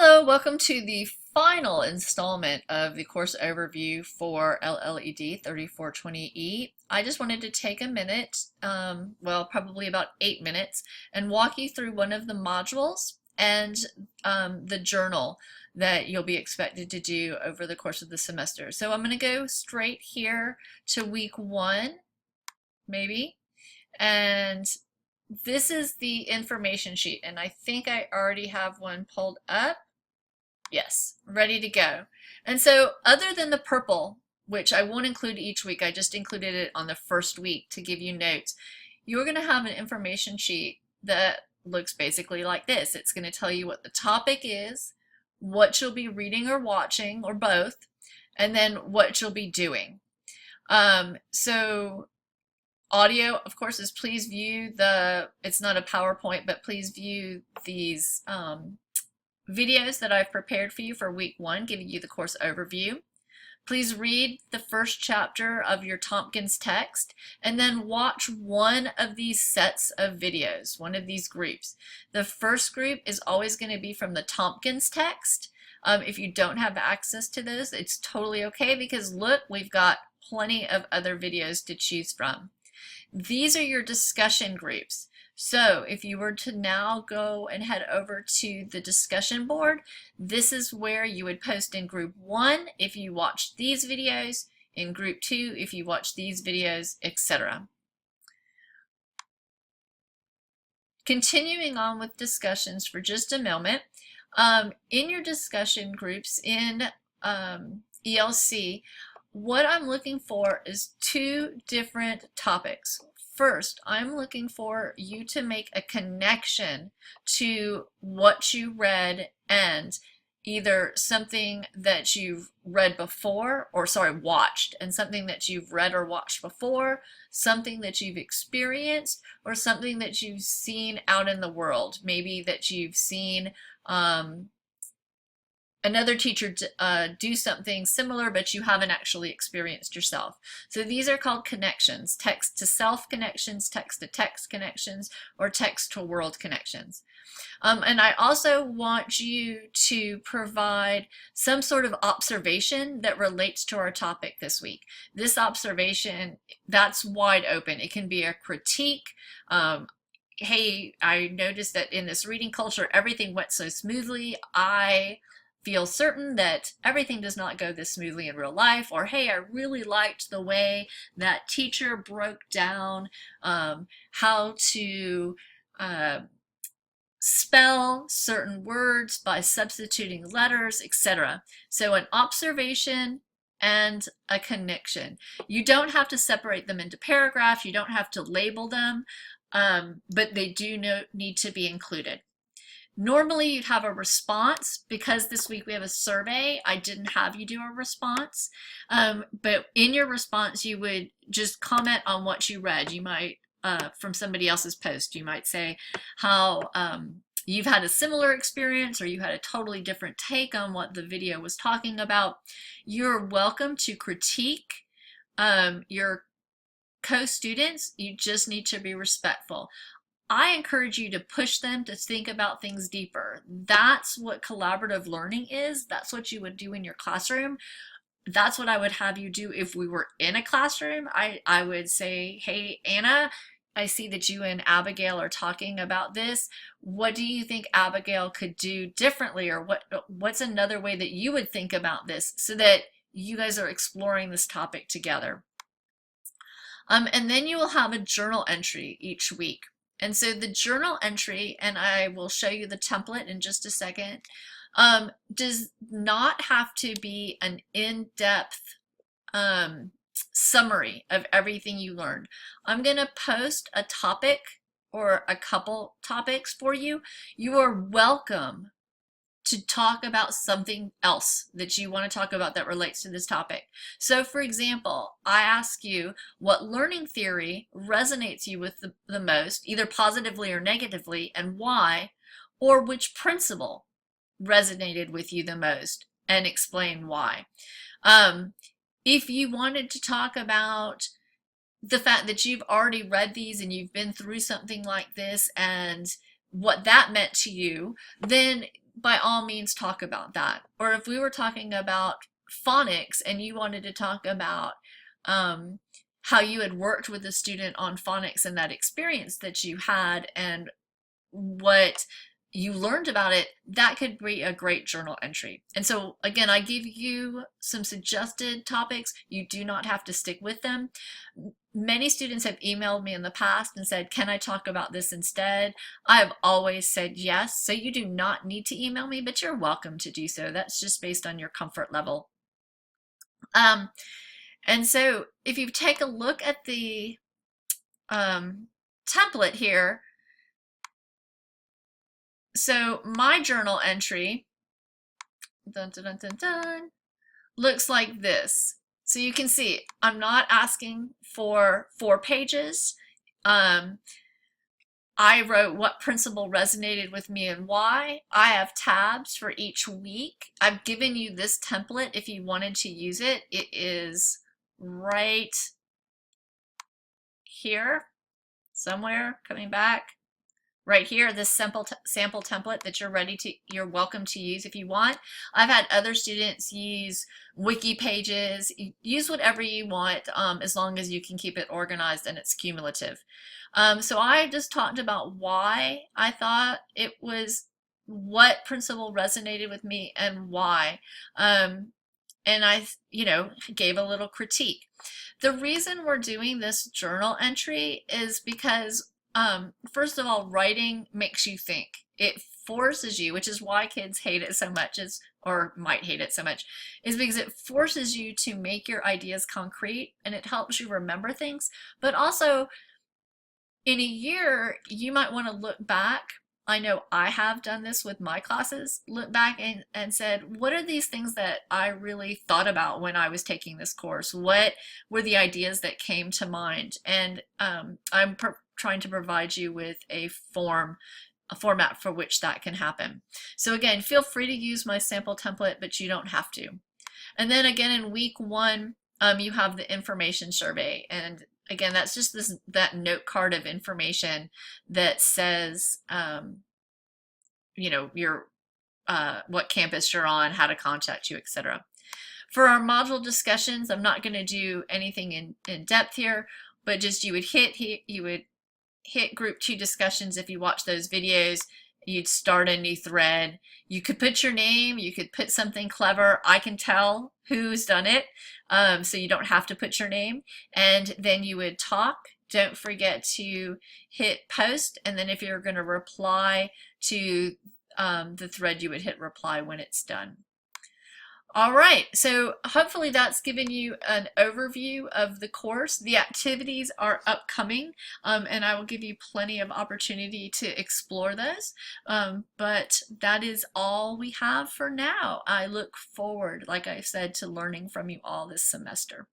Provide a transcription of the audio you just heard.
Hello, welcome to the final installment of the course overview for LLED 3420E. I just wanted to take a minute, well, probably about 8 minutes, and walk you through one of the modules and the journal that you'll be expected to do over the course of the semester. So I'm going to go straight here to week 1, maybe, and this is the information sheet, and I think I already have one pulled up. Yes, ready to go. And so other than the purple, which I won't include each week, I just included it on the first week to give you notes, you're going to have an information sheet that looks basically like this. It's going to tell you what the topic is, what you'll be reading or watching, or both, and then what you'll be doing. So audio, of course, is please view it's not a PowerPoint, but please view these videos that I've prepared for you for week 1, giving you the course overview. Please read the first chapter of your Tompkins text and then watch one of these sets of videos, one of these groups. The first group is always going to be from the Tompkins text. If you don't have access to those, it's totally okay, because look, we've got plenty of other videos to choose from. These are your discussion groups. So if you were to now go and head over to the discussion board, this is where you would post in group 1 if you watch these videos, in group 2 if you watch these videos, etc. Continuing on with discussions for just a moment, in your discussion groups in ELC, what I'm looking for is 2 different topics. First, I'm looking for you to make a connection to what you read and either something that you've read before, or watched, and something that you've read or watched before, something that you've experienced, or something that you've seen out in the world. Maybe that you've seen another teacher do something similar, but you haven't actually experienced yourself. So these are called connections: text to self connections, text to text connections, or text to world connections. And I also want you to provide some sort of observation that relates to our topic this week. This observation, that's wide open. It can be a critique. Hey, I noticed that in this reading culture, everything went so smoothly. I feel certain that everything does not go this smoothly in real life. Or, hey, I really liked the way that teacher broke down how to spell certain words by substituting letters, etc. So an observation and a connection. You don't have to separate them into paragraphs. You don't have to label them, but they do need to be included. Normally you'd have a response. Because this week we have a survey, I didn't have you do a response. But in your response, you would just comment on what you read. You might, from somebody else's post, you might say how you've had a similar experience, or you had a totally different take on what the video was talking about. You're welcome to critique your co-students. You just need to be respectful. I encourage you to push them to think about things deeper. That's what collaborative learning is. That's what you would do in your classroom. That's what I would have you do if we were in a classroom. I would say, hey, Anna, I see that you and Abigail are talking about this. What do you think Abigail could do differently? Or what's another way that you would think about this, so that you guys are exploring this topic together? And then you will have a journal entry each week. And so the journal entry, and I will show you the template in just a second, does not have to be an in-depth summary of everything you learned. I'm going to post a topic or a couple topics for you. You are welcome to talk about something else that you want to talk about that relates to this topic. So for example, I ask you what learning theory resonates you with the most, either positively or negatively, and why, or which principle resonated with you the most, and explain why. If you wanted to talk about the fact that you've already read these and you've been through something like this and what that meant to you, then by all means talk about that. Or if we were talking about phonics and you wanted to talk about how you had worked with a student on phonics and that experience that you had and what you learned about it, that could be a great journal entry. And so again, I give you some suggested topics. You do not have to stick with them. Many students have emailed me in the past and said, can I talk about this instead? I have always said yes. So you do not need to email me, but you're welcome to do so. That's just based on your comfort level. And so if you take a look at the template here, so my journal entry, dun, dun, dun, dun, dun, looks like this. So you can see I'm not asking for 4 pages. I wrote what principle resonated with me and why. I have tabs for each week. I've given you this template if you wanted to use it. It is right here somewhere, coming back. Right here, this sample template that you're welcome to use if you want. I've had other students use wiki pages. Use whatever you want as long as you can keep it organized and it's cumulative. So I just talked about why I thought it was, what principle resonated with me and why. And I, gave a little critique. The reason we're doing this journal entry is because first of all, writing makes you think. It forces you, which is why kids hate it so much, or might hate it so much, is because it forces you to make your ideas concrete and it helps you remember things. But also, in a year, you might want to look back. I know I have done this with my classes, look back and said, what are these things that I really thought about when I was taking this course? What were the ideas that came to mind? And I'm trying to provide you with a format for which that can happen. So again, feel free to use my sample template, but you don't have to. And then again, in week 1, you have the information survey. And again, that's just that note card of information that says, your what campus you're on, how to contact you, etc. For our module discussions, I'm not going to do anything in depth here, but just you would hit group 2 discussions. If you watch those videos, you'd start a new thread. You could put your name, you could put something clever. I can tell who's done it, so you don't have to put your name. And then you would talk. Don't forget to hit post, and then if you're going to reply to the thread, you would hit reply when it's done. All right, so hopefully that's given you an overview of the course. The activities are upcoming, and I will give you plenty of opportunity to explore those. But that is all we have for now. I look forward, like I said, to learning from you all this semester.